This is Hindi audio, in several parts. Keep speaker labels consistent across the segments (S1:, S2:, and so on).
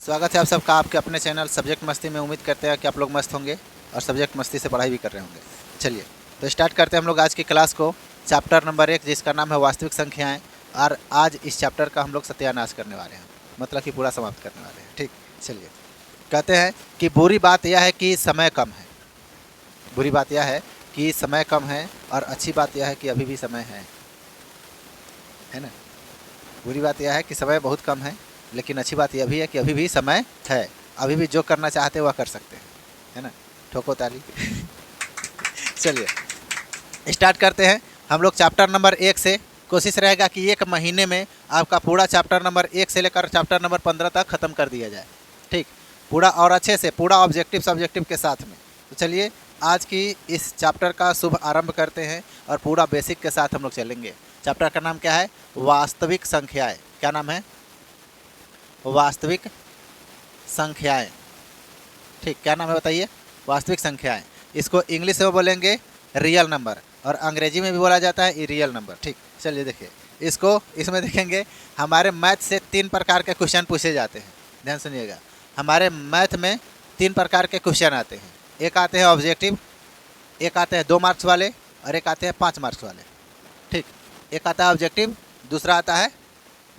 S1: स्वागत है आप सबका आपके अपने चैनल सब्जेक्ट मस्ती में। उम्मीद करते हैं कि आप लोग मस्त होंगे और सब्जेक्ट मस्ती से पढ़ाई भी कर रहे होंगे। चलिए तो स्टार्ट करते हैं हम लोग आज की क्लास को। चैप्टर नंबर 1 जिसका नाम है वास्तविक संख्याएं, और आज इस चैप्टर का हम लोग सत्यानाश करने वाले हैं, मतलब कि पूरा समाप्त करने वाले हैं। ठीक, चलिए कहते हैं कि बुरी बात यह है कि समय कम है। बुरी बात यह है कि समय कम है और अच्छी बात यह है कि अभी भी समय है ना। बुरी बात यह है कि समय बहुत कम है, लेकिन अच्छी बात यह भी है कि अभी भी समय है। अभी भी जो करना चाहते हैं वह कर सकते हैं, है ना। ठोको ताली। चलिए स्टार्ट करते हैं हम लोग चैप्टर नंबर 1 से। कोशिश रहेगा कि एक महीने में आपका पूरा चैप्टर नंबर 1 से लेकर चैप्टर नंबर 15 तक ख़त्म कर दिया जाए। ठीक, पूरा और अच्छे से, पूरा ऑब्जेक्टिव सब्जेक्टिव के साथ में। तो चलिए आज की इस चैप्टर का शुभ आरंभ करते हैं और पूरा बेसिक के साथ हम लोग चलेंगे। चैप्टर का नाम क्या है? वास्तविक संख्याएँ। क्या नाम है? वास्तविक संख्याएं। ठीक, क्या नाम है बताइए? वास्तविक संख्याएं। इसको इंग्लिश में बोलेंगे रियल नंबर, और अंग्रेजी में भी बोला जाता है रियल नंबर। ठीक, चलिए देखिए इसको, इसमें देखेंगे हमारे मैथ से 3 प्रकार के क्वेश्चन पूछे जाते हैं। ध्यान सुनिएगा, हमारे मैथ में 3 प्रकार के क्वेश्चन आते हैं। एक आते हैं ऑब्जेक्टिव, एक आते हैं 2 मार्क्स वाले, और एक आते हैं 5 मार्क्स वाले। ठीक, एक आता है ऑब्जेक्टिव, दूसरा आता है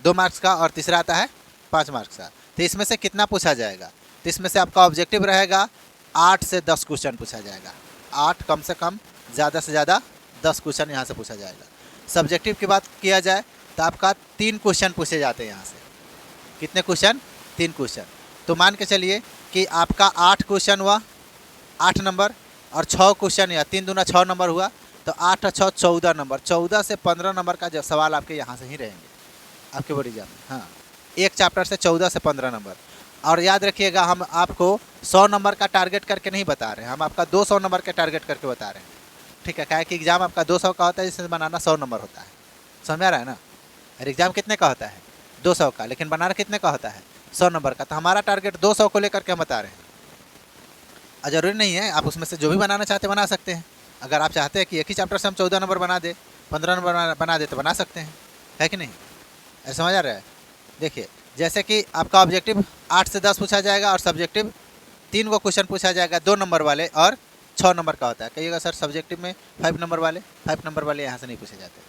S1: 2 मार्क्स का, और तीसरा आता है 5 मार्क्स का। तो इसमें से कितना पूछा जाएगा? तो इसमें से आपका ऑब्जेक्टिव रहेगा 8 से 10 क्वेश्चन पूछा जाएगा। 8 कम से कम, ज़्यादा से ज़्यादा 10 क्वेश्चन यहाँ से पूछा जाएगा। सब्जेक्टिव की बात किया जाए तो आपका 3 क्वेश्चन पूछे जाते हैं यहाँ से। कितने क्वेश्चन? 3 क्वेश्चन। तो मान के चलिए कि आपका 8 क्वेश्चन हुआ, 8 नंबर, और 6 क्वेश्चन या 3 दूना 6 नंबर हुआ, तो 8 और 6 14 नंबर। 14 से 15 नंबर का जो सवाल आपके यहाँ से ही रहेंगे आपके बोर्ड एग्जाम में। हाँ, एक चैप्टर से 14 से 15 नंबर। और याद रखिएगा, हम आपको 100 नंबर का टारगेट करके नहीं बता रहे हैं, हम आपका 200 नंबर के टारगेट करके बता रहे हैं। ठीक है, क्या है कि एग्ज़ाम आपका 200 का होता है, जिसमें बनाना 100 नंबर होता है। समझ आ रहा है ना? और एग्ज़ाम कितने का होता है? 200 का, लेकिन बनाना कितने का होता है? 100 नंबर का। तो हमारा टारगेट 200 को लेकर के हम बता रहे हैं। और ज़रूरी नहीं है, आप उसमें से जो भी बनाना चाहते हैं बना सकते हैं। अगर आप चाहते हैं कि एक ही चैप्टर से हम 14 नंबर बना दे, 15 नंबर बना दे, तो बना सकते हैं, है कि नहीं? ऐसा समझ आ रहा है? देखिए, जैसे कि आपका ऑब्जेक्टिव 8 से 10 पूछा जाएगा, और सब्जेक्टिव 3 को क्वेश्चन पूछा जाएगा, 2 नंबर वाले और 6 नंबर का होता है। कहिएगा सर सब्जेक्टिव में 5 नंबर वाले, 5 नंबर वाले यहाँ से नहीं पूछे जाते।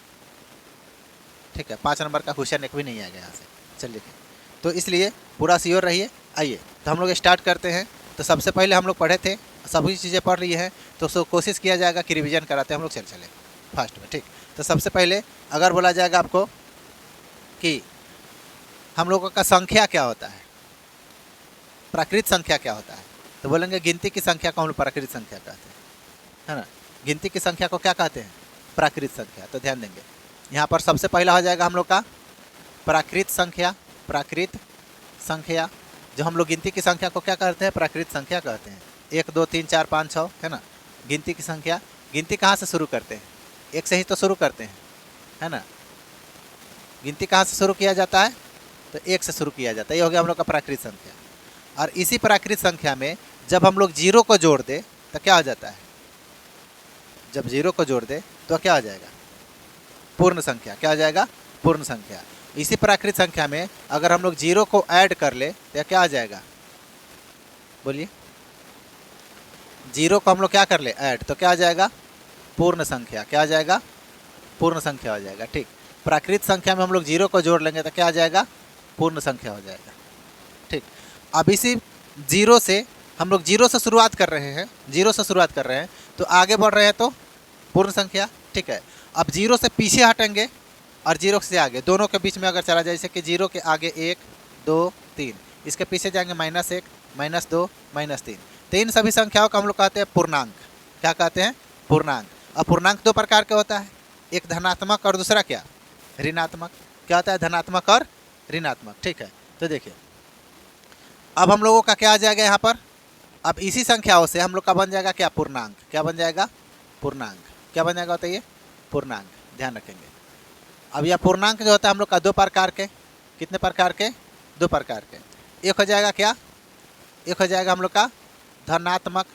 S1: ठीक है, 5 नंबर का क्वेश्चन एक भी नहीं आएगा यहाँ से। चलिए, तो इसलिए पूरा श्योर रहिए। आइए तो हम लोग स्टार्ट करते हैं। तो सबसे पहले हम लोग पढ़े थे, सभी चीज़ें पढ़ रही है, तो उसको कोशिश किया जाएगा कि रिविज़न कराते हैं हम लोग चले फास्ट में। ठीक, तो सबसे पहले अगर बोला जाएगा आपको कि हम लोगों का संख्या क्या होता है, प्राकृत संख्या क्या होता है, तो बोलेंगे गिनती की संख्या को हम लोग प्राकृत संख्या कहते हैं, है ना। गिनती की संख्या को क्या कहते हैं? प्राकृत संख्या। तो ध्यान देंगे, यहाँ पर सबसे पहला हो जाएगा हम लोग का प्राकृत संख्या। प्राकृत संख्या, जो हम लोग गिनती की संख्या को क्या कहते हैं? प्राकृत संख्या कहते हैं। 1 2 3 4 5 6, है ना, गिनती की संख्या। गिनती कहाँ से शुरू करते हैं? 1 से ही तो शुरू करते हैं, है ना। गिनती कहाँ से शुरू किया जाता है? तो 1 से शुरू किया जाता है। ये हो गया हम लोग का प्राकृत संख्या। और इसी प्राकृत संख्या में जब हम लोग 0 को जोड़ दे तो क्या हो जाता है? जब 0 को जोड़ दे तो क्या हो जाएगा? पूर्ण संख्या। क्या हो जाएगा? पूर्ण संख्या। इसी प्राकृत संख्या में अगर हम लोग 0 को ऐड कर ले तो क्या आ जाएगा? बोलिए। 0 को हम लोग क्या कर ले? ऐड, तो क्या आ जाएगा? पूर्ण संख्या। क्या आ जाएगा? पूर्ण संख्या हो जाएगा। ठीक, प्राकृत संख्या में हम लोग 0 को जोड़ लेंगे तो क्या आ जाएगा? पूर्ण संख्या हो जाएगा। ठीक, अब इसी 0 से हम लोग 0 से शुरुआत कर रहे हैं, 0 से शुरुआत कर रहे हैं, तो आगे बढ़ रहे हैं तो पूर्ण संख्या। ठीक है, अब 0 से पीछे हटेंगे और 0 से आगे, दोनों के बीच में अगर चला जाए, जैसे कि 0 के आगे 1 2 3, इसके पीछे जाएंगे -1 -2 -3। तो इन सभी संख्याओं को हम लोग कहते हैं पूर्णांक। क्या कहते हैं? पूर्णांक। अब पूर्णांक 2 प्रकार के होता है, एक धनात्मक और दूसरा क्या? ऋणात्मक। क्या होता है? धनात्मक और ऋणात्मक। ठीक है, तो देखिए अब हम लोगों का क्या आ जाएगा यहाँ पर? अब इसी संख्याओं से हम लोग का बन जाएगा क्या? पूर्णांक। क्या बन जाएगा? पूर्णांक। क्या बन जाएगा बताइए? पूर्णांक। ध्यान रखेंगे। अब यह पूर्णांक जो होता है हम लोग का 2 प्रकार के। कितने प्रकार के? 2 प्रकार के। एक हो जाएगा क्या? एक हो जाएगा हम लोग का धनात्मक।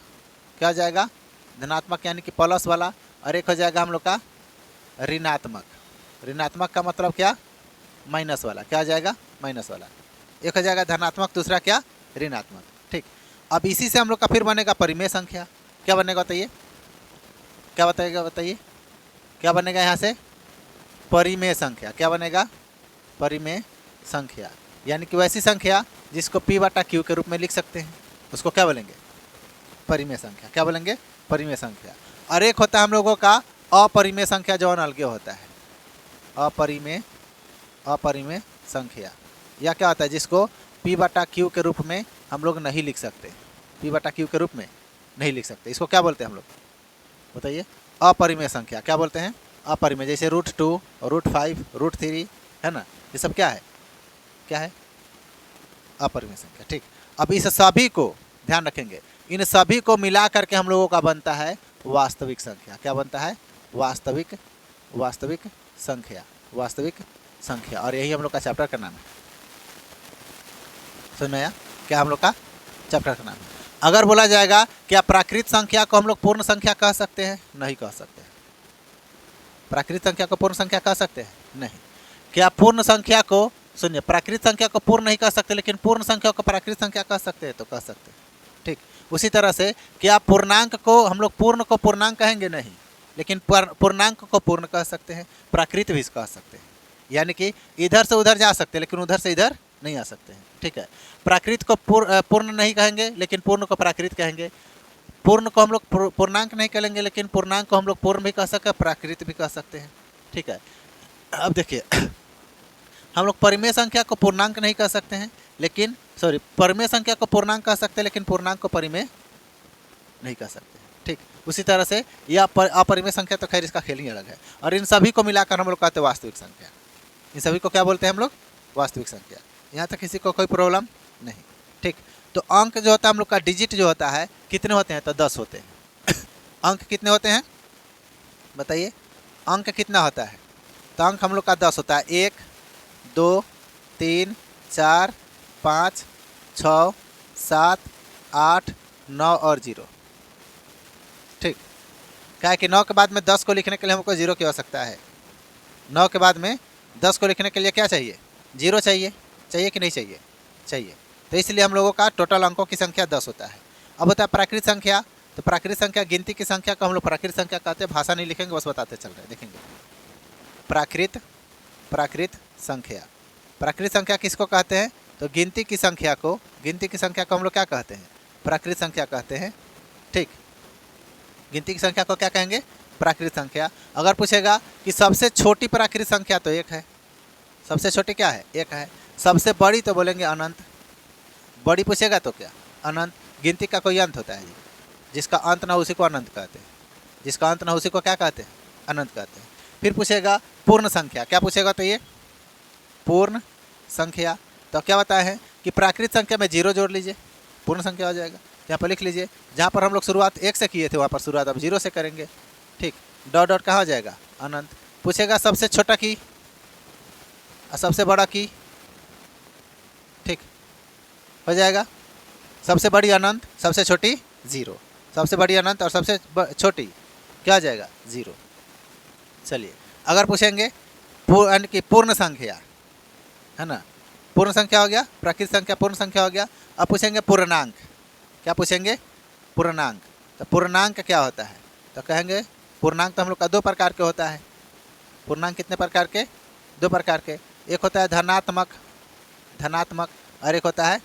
S1: क्या हो जाएगा? धनात्मक यानी कि प्लस वाला। और एक हो जाएगा हम लोग का ऋणात्मक। ऋणात्मक का मतलब क्या? माइनस वाला। क्या आ जाएगा? माइनस वाला। एक हो जाएगा धनात्मक, दूसरा क्या ऋणात्मक। ठीक, अब इसी से हम लोग का फिर बनेगा परिमेय संख्या। क्या बनेगा बताइए, क्या बताइएगा बताइए, क्या बनेगा यहाँ से परिमेय संख्या। क्या बनेगा परिमेय संख्या, यानी कि वैसी संख्या जिसको p बटा q के रूप में लिख सकते हैं, उसको क्या बोलेंगे परिमेय संख्या। क्या बोलेंगे परिमेय संख्या। और एक होता है हम लोगों का अपरिमेय संख्या, जो अलग होता है अपरिमेय संख्या। या क्या होता है जिसको p बटा q के रूप में हम लोग नहीं लिख सकते, p बटा q के रूप में नहीं लिख सकते, इसको क्या बोलते हैं हम लोग बताइए अपरिमेय संख्या। क्या बोलते हैं अपरिमेय, जैसे √2 √5 √3 है ना, ये सब क्या है अपरिमेय संख्या। ठीक, अब इस सभी को ध्यान रखेंगे, इन सभी को मिला करके हम लोगों का बनता है वास्तविक संख्या। क्या बनता है वास्तविक संख्या। और यही हम लोग का चैप्टर का नाम है। समझ में आया क्या हम लोग का चैप्टर का नाम है। अगर बोला जाएगा क्या प्राकृत संख्या को हम लोग पूर्ण संख्या कह सकते हैं, नहीं कह सकते। प्राकृत संख्या को पूर्ण संख्या कह सकते हैं, नहीं। क्या पूर्ण संख्या को, सुनिए, प्राकृत संख्या को पूर्ण नहीं कह सकते, लेकिन पूर्ण संख्या को प्राकृत संख्या कह सकते हैं, तो कह सकते हैं। ठीक, उसी तरह से क्या पूर्णांक को हम लोग पूर्ण को पूर्णांक कहेंगे, नहीं, लेकिन पूर्णांक को पूर्ण कह सकते हैं, प्राकृत भी कह सकते हैं। यानी कि इधर से उधर जा सकते हैं, लेकिन उधर से इधर नहीं आ सकते हैं। ठीक है, प्राकृत को पूर्ण नहीं कहेंगे, लेकिन पूर्ण को प्राकृत कहेंगे। पूर्ण को हम लोग पूर्णांक नहीं कहेंगे, लेकिन पूर्णांक को हम लोग पूर्ण भी कह सकते हैं, प्राकृत भी कह सकते हैं। ठीक है, अब देखिए, हम लोग परिमेय संख्या को पूर्णांक नहीं कह सकते हैं, लेकिन परिमेय संख्या को पूर्णांक कह सकते हैं, लेकिन पूर्णांक को परिमेय नहीं कह सकते। ठीक, उसी तरह से यह अपरिमेय संख्या, तो खैर इसका खेल ही अलग है। और इन सभी को मिलाकर हम लोग कहते हैं वास्तविक संख्या। इन सभी को क्या बोलते हैं हम लोग वास्तविक संख्या। यहाँ तक किसी को कोई प्रॉब्लम नहीं। ठीक, तो अंक जो होता है हम लोग का डिजिट जो होता है कितने होते हैं, तो 10 होते हैं। अंक कितने होते हैं बताइए, अंक कितना होता है, तो अंक हम लोग का 10 होता है। 1 2 3 4 5 6 7 8 9 और 0। ठीक, क्या है कि 9 के बाद में 10 को लिखने के लिए हमको 0 की आवश्यकता है। 9 के बाद में 10 को लिखने के लिए क्या चाहिए, 0 चाहिए कि नहीं चाहिए, चाहिए। तो इसलिए हम लोगों का टोटल अंकों की संख्या 10 होता है। अब होता है प्राकृत संख्या, तो प्राकृत संख्या गिनती की संख्या को हम लोग प्राकृत संख्या कहते हैं। भाषा नहीं लिखेंगे, बस बताते चल रहे हैं, देखेंगे। प्राकृत संख्या किसको कहते हैं, तो गिनती की संख्या को हम लोग क्या कहते हैं, प्राकृत संख्या कहते हैं। ठीक, गिनती की संख्या को क्या कहेंगे, प्राकृत संख्या। अगर पूछेगा कि सबसे छोटी प्राकृत संख्या, तो 1 है। सबसे छोटी क्या है, 1 है। सबसे बड़ी तो बोलेंगे अनंत। बड़ी पूछेगा तो क्या, अनंत। गिनती का कोई अंत होता है जी, जिसका अंत ना उसी को अनंत कहते हैं, जिसका अंत ना उसी को क्या कहते हैं, अनंत कहते हैं। फिर पूछेगा पूर्ण संख्या, क्या पूछेगा, तो ये पूर्ण संख्या। तो क्या बताए हैं कि प्राकृत संख्या में 0 जोड़ लीजिए, पूर्ण संख्या हो जाएगा। यहाँ पर लिख लीजिए, जहाँ पर हम लोग शुरुआत 1 से किए थे, वहाँ पर शुरुआत अब 0 से करेंगे। ठीक, डॉट डॉट कहाँ हो जाएगा, अनंत। पूछेगा सबसे छोटा की और सबसे बड़ा की, ठीक, हो जाएगा। सबसे बड़ी अनंत, सबसे छोटी 0, सबसे बड़ी अनंत और सबसे छोटी क्या हो जाएगा, 0। चलिए, अगर पूछेंगे पूर्ण संख्या, है ना, पूर्ण संख्या हो गया, प्राकृत संख्या पूर्ण संख्या हो गया। अब पूछेंगे पूर्णांक, क्या पूछेंगे, पूर्णांक। तो पूर्णांक क्या होता है, तो कहेंगे पूर्णांक तो हम लोग का 2 प्रकार के होता है। पूर्णांक कितने प्रकार के, 2 प्रकार के। एक होता है धनात्मक और एक होता है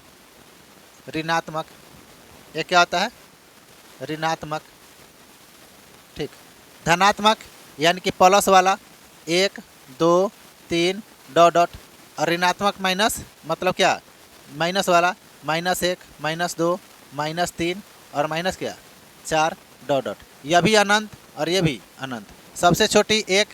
S1: ऋणात्मक। एक क्या होता है, ऋणात्मक। ठीक, धनात्मक यानी कि प्लस वाला 1 2 3 डॉट डॉट, और ऋणात्मक माइनस मतलब क्या, माइनस वाला -1 -2 -3 और माइनस क्या 4 डॉट डॉट। यह भी अनंत और ये भी अनंत। सबसे छोटी 1,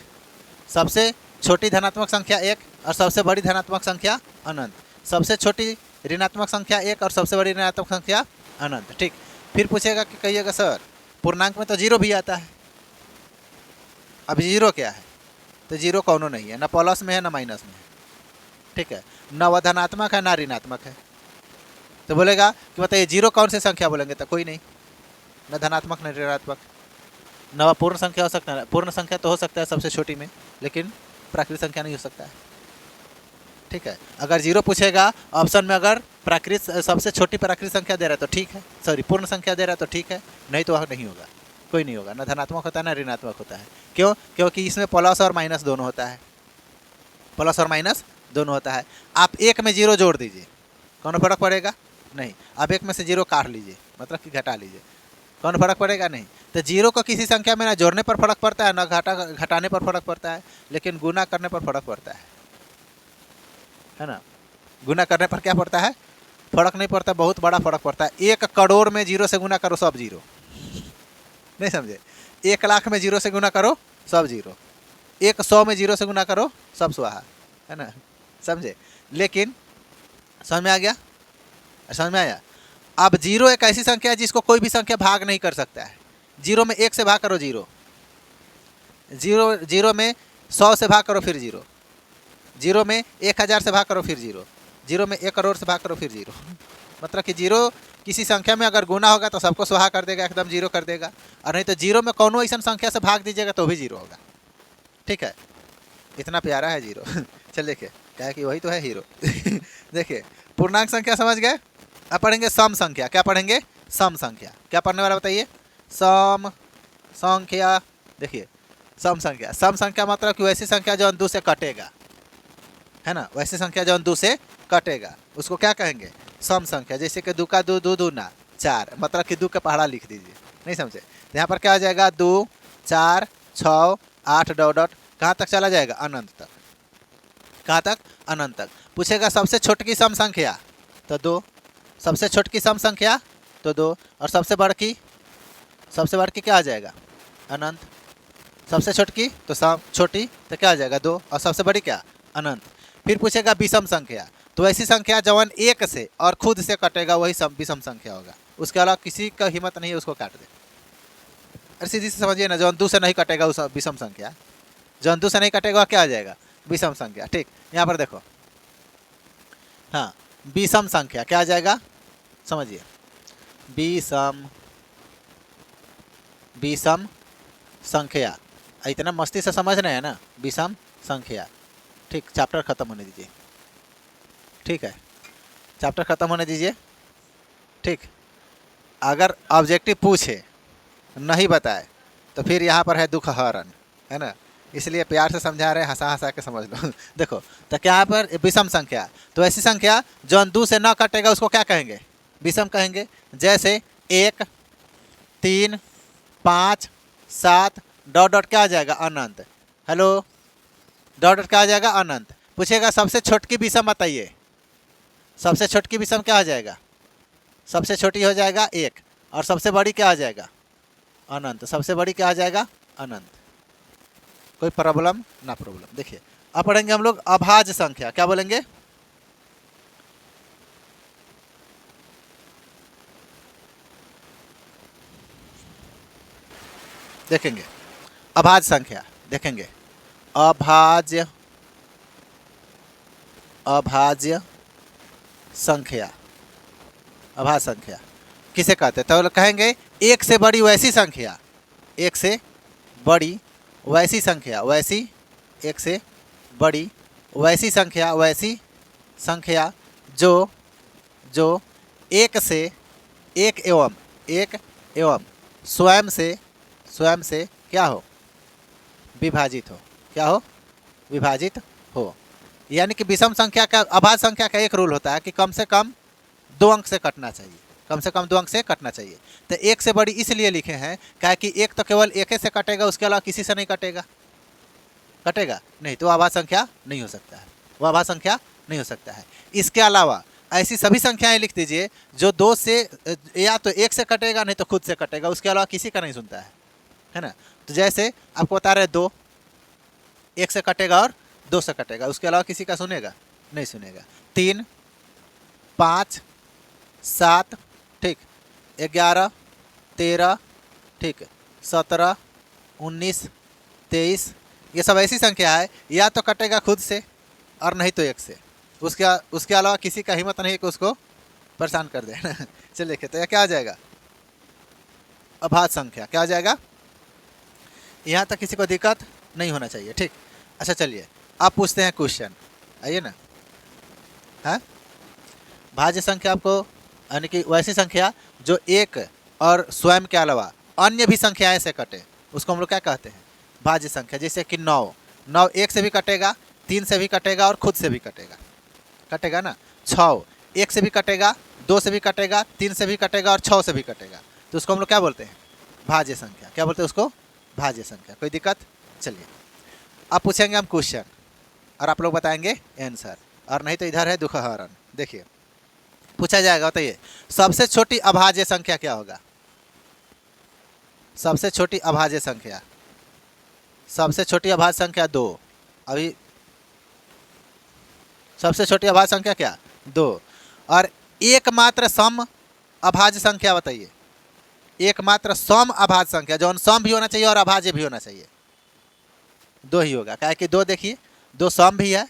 S1: सबसे छोटी धनात्मक संख्या 1 और सबसे बड़ी धनात्मक संख्या अनंत। सबसे छोटी ऋणात्मक संख्या 1 और सबसे बड़ी ऋणात्मक संख्या अनंत। ठीक, फिर पूछेगा कि कहिएगा सर पूर्णांक में तो 0 भी आता है। अब 0 क्या है, तो 0 कौनो नहीं है, ना प्लस में है ना माइनस में है। ठीक है, ना वह धनात्मक है ना ऋणात्मक है। तो बोलेगा कि बताइए 0 कौन सी संख्या बोलेंगे, तो कोई नहीं, न धनात्मक न ऋणात्मक। न वह पूर्ण संख्या हो सकता है, पूर्ण संख्या तो हो सकता है सबसे छोटी में, लेकिन प्राकृत संख्या नहीं हो सकता है। ठीक है। अगर जीरो पूछेगा ऑप्शन में, अगर प्राकृत सबसे छोटी प्राकृत संख्या दे रहा है तो ठीक है, सॉरी पूर्ण संख्या दे रहा है तो ठीक है, नहीं तो वह नहीं होगा, कोई नहीं होगा, ना धनात्मक होता है ना ऋणात्मक होता है। क्यों? क्योंकि इसमें प्लस और माइनस दोनों होता है, प्लस और माइनस दोनों होता है। आप एक में जीरो जोड़ दीजिए, कौन फर्क पड़ेगा? नहीं। आप एक में से जीरो काट लीजिए, मतलब कि घटा लीजिए, कौन फर्क पड़ेगा? नहीं। तो जीरो को किसी संख्या में ना जोड़ने पर फर्क पड़ता है, ना घटाने पर फर्क पड़ता है, लेकिन गुना करने पर फर्क पड़ता है ना। गुना करने पर क्या पड़ता है? फर्क नहीं पड़ता, बहुत बड़ा फर्क पड़ता है। 1 करोड़ में जीरो से गुना करो सब जीरो, नहीं समझे? 1 लाख में जीरो से गुना करो सब जीरो, 100 में जीरो से गुना करो सब स्वाहा, है ना, समझे? लेकिन समझ में आ गया? समझ में आया? अब जीरो एक ऐसी संख्या है जिसको कोई भी संख्या भाग नहीं कर सकता है। जीरो में 1 से भाग करो जीरो, जीरो में 100 से भाग करो फिर जीरो, जीरो में 1000 से भाग करो फिर जीरो, जीरो में 1 करोड़ से भाग करो फिर जीरो। मतलब कि जीरो किसी संख्या में अगर गुना होगा तो सबको स्वाहा कर देगा, एकदम जीरो कर देगा, और नहीं तो जीरो में कौनो ऐसा संख्या से भाग दीजिएगा तो भी जीरो होगा। ठीक है, इतना प्यारा है जीरो। चल देखिए, क्या है कि वही तो है हीरो। देखिए पूर्णांक संख्या समझ गए। अब पढ़ेंगे सम संख्या। क्या पढ़ेंगे? सम संख्या। क्या पढ़ने वाला बताइए? सम संख्या। देखिए सम संख्या, सम संख्या मतलब कि वैसी संख्या जो 2 से कटेगा, है ना, वैसी संख्या जो 2 से कटेगा उसको क्या कहेंगे? सम संख्या। जैसे कि 2 का 2 2 दूना 4, मतलब कि 2 का पहाड़ा लिख दीजिए, नहीं समझे? तो यहाँ पर क्या हो जाएगा? 2 4 6 8 डॉट डॉट, कहाँ तक चला जाएगा? अनंत तक। कहाँ तक? अनंत तक। पूछेगा सबसे छोटी सम संख्या तो 2, सबसे छोटी सम संख्या तो 2, और सबसे बड़की क्या आ जाएगा? अनंत। सबसे छोटी तो सम छोटी तो क्या आ जाएगा? 2, और सबसे बड़ी क्या? अनंत। फिर पूछेगा विषम संख्या, तो ऐसी संख्या जवन 1 से और खुद से कटेगा वही विषम संख्या होगा, उसके अलावा किसी का हिम्मत नहीं है उसको काट दे। अरे सीधी से समझिए ना, जवन 2 से नहीं कटेगा उस विषम संख्या, जवन 2 से नहीं कटेगा क्या आ जाएगा? विषम संख्या। ठीक, यहाँ पर देखो, हाँ विषम संख्या क्या आ जाएगा? समझिए, विषम संख्या। इतना मस्ती से समझ रहे हैं ना? विषम संख्या। ठीक, चैप्टर खत्म होने दीजिए। ठीक है, चैप्टर खत्म होने दीजिए। ठीक, अगर ऑब्जेक्टिव पूछे नहीं बताए तो फिर यहाँ पर है दुख हरण, है ना, इसलिए प्यार से समझा रहे हैं, हंसा हंसा के समझ लो। देखो तो क्या पर विषम संख्या, तो ऐसी संख्या जो 2 से न कटेगा उसको क्या कहेंगे? विषम कहेंगे। जैसे 1 3 5 7 डॉट डॉट क्या आ जाएगा? अनंत। हेलो, डॉट डॉट क्या आ जाएगा? अनंत। पूछेगा सबसे छोटी विषम बताइए, सबसे छोटी विषम क्या आ जाएगा? सबसे छोटी हो जाएगा 1, और सबसे बड़ी क्या आ जाएगा? अनंत। सबसे बड़ी क्या आ जाएगा? अनंत। कोई प्रॉब्लम ना प्रॉब्लम। देखिए अब पढ़ेंगे हम लोग अभाज्य संख्या। क्या बोलेंगे? देखेंगे अभाज्य संख्या, देखेंगे अभाज्य संख्या। अभाज्य संख्या किसे कहते हैं? तो कहेंगे 1 से बड़ी वैसी संख्या, 1 से बड़ी वैसी संख्या, वैसी 1 से बड़ी वैसी संख्या, वैसी संख्या जो 1 से 1 एवं स्वयं से क्या हो? विभाजित हो। क्या हो? विभाजित हो। यानी कि विषम संख्या का, अभाज्य संख्या का एक रूल होता है कि कम से कम 2 अंक से कटना चाहिए, कम से कम 2 अंक से कटना चाहिए। तो 1 से बड़ी इसलिए लिखे हैं क्या कि 1 तो केवल 1 से कटेगा, उसके अलावा किसी से नहीं कटेगा। कटेगा नहीं तो अभाज्य संख्या नहीं हो सकता है, वो अभाज्य संख्या नहीं हो सकता है। इसके अलावा ऐसी सभी संख्याएं लिख दीजिए जो 2 से, या तो 1 से कटेगा नहीं तो खुद से कटेगा, उसके अलावा किसी का नहीं सुनता है ना। तो जैसे आपको बता रहे 2 1 से कटेगा और 2 से कटेगा, उसके अलावा किसी का सुनेगा? नहीं सुनेगा। 3 5 7, ठीक, 11 13, ठीक, 17 19 23, ये सब ऐसी संख्या है या तो कटेगा खुद से और नहीं तो 1 से, उसके अलावा किसी का हिम्मत नहीं है कि उसको परेशान कर देना। चलिए देखिए, तो यह क्या आ जाएगा? अभाज्य संख्या। क्या आ जाएगा? यहाँ तक किसी को दिक्कत नहीं होना चाहिए। ठीक, अच्छा चलिए अब पूछते हैं क्वेश्चन। आइए ना, है भाज्य संख्या आपको, यानी कि वैसी संख्या जो एक और स्वयं के अलावा अन्य भी संख्याएं से कटे, उसको हम लोग क्या कहते हैं, भाज्य संख्या। जैसे कि 9, 9 एक से भी कटेगा, 3 से भी कटेगा और खुद से भी कटेगा, कटेगा ना। 6 1 से भी कटेगा, 2 से भी कटेगा, 3 से भी कटेगा और 6 से भी कटेगा, तो उसको हम लोग क्या बोलते हैं, भाज्य संख्या। क्या बोलते हैं उसको, भाज्य संख्या। कोई दिक्कत? चलिए अब पूछेंगे हम क्वेश्चन और आप लोग बताएंगे आंसर, और नहीं तो इधर है दुखहरण। देखिए पूछा जाएगा, बताइए सबसे छोटी अभाज्य संख्या क्या होगा। सबसे छोटी अभाज्य संख्या, सबसे छोटी अभाज्य संख्या 2। अभी सबसे छोटी अभाज्य संख्या क्या, 2। और एकमात्र सम अभाज्य संख्या बताइए, एकमात्र सम अभाज्य संख्या, जो सम भी होना चाहिए और अभाज्य भी होना चाहिए, 2 ही होगा। क्या है कि 2, देखिए 2 सम भी है,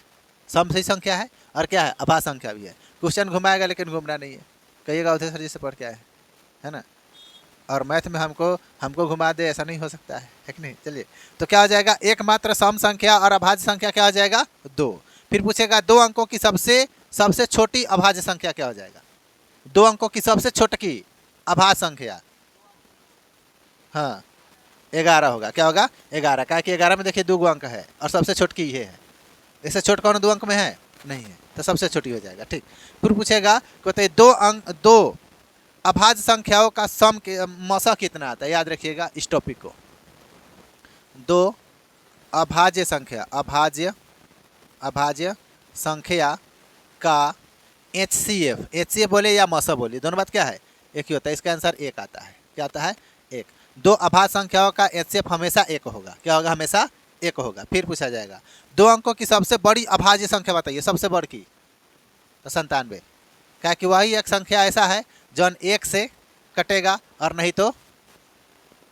S1: सम सही संख्या है, और क्या है, अभाज्य संख्या भी है। क्वेश्चन घुमाएगा लेकिन घूमना नहीं है, कहिएगा उधर सर जी से पढ़ के आए है ना, और मैथ में हमको घुमा दे, ऐसा नहीं हो सकता है कि नहीं। चलिए तो क्या हो जाएगा, एकमात्र सम संख्या और अभाज्य संख्या क्या हो जाएगा, 2। फिर पूछेगा 2 अंकों की सबसे छोटी अभाज्य संख्या क्या हो जाएगा, 2 अंकों की सबसे छोटी अभाज्य संख्या, हाँ 11 होगा। क्या होगा, 11। क्या कि 11 में देखिए 2 अंक है और सबसे छोटी ये है, इससे छोट कौन 2 अंक में है, नहीं है, तो सबसे छोटी हो जाएगा। ठीक, फिर पूछेगा कहते 2 अभाज्य संख्याओं का सम के मसा कितना आता है। याद रखिएगा इस टॉपिक को, 2 अभाज्य संख्या, अभाज्य संख्या का HCF बोले या मसा बोले, दोनों बात क्या है, एक ही होता है। इसका आंसर 1 आता है। क्या आता है, 1। 2 अभाज्य संख्याओं का HCF हमेशा 1 होगा। क्या होगा, हमेशा 1 होगा। फिर पूछा जाएगा 2 अंकों की सबसे बड़ी अभाज्य संख्या बताइए, सबसे बड़ी की, तो 97। क्या कि वही एक संख्या ऐसा है जो 1 से कटेगा और नहीं तो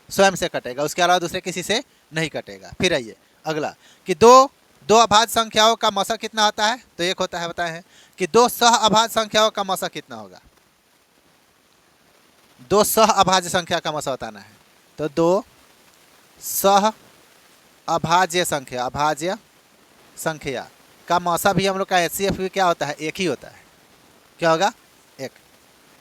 S1: स्वयं से कटेगा, उसके अलावा दूसरे किसी से नहीं कटेगा। फिर आइए अगला कि 2 अभाज्य संख्याओं का मसा कितना होता है, तो 1 होता है। बताए हैं कि 2 सह अभाज्य संख्याओं का मसा कितना होगा, 2 सह अभाज्य संख्या का मसा बताना है, तो 2 सह अभाज्य संख्या का मौसा भी हम लोग का HCF भी क्या होता है, 1 ही होता है। क्या होगा, 1।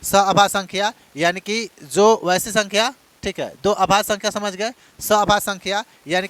S1: सह अभाज्य संख्या यानी कि जो वैसी संख्या, ठीक है, 2 अभाज्य संख्या समझ गए, सह अभाज्य संख्या यानी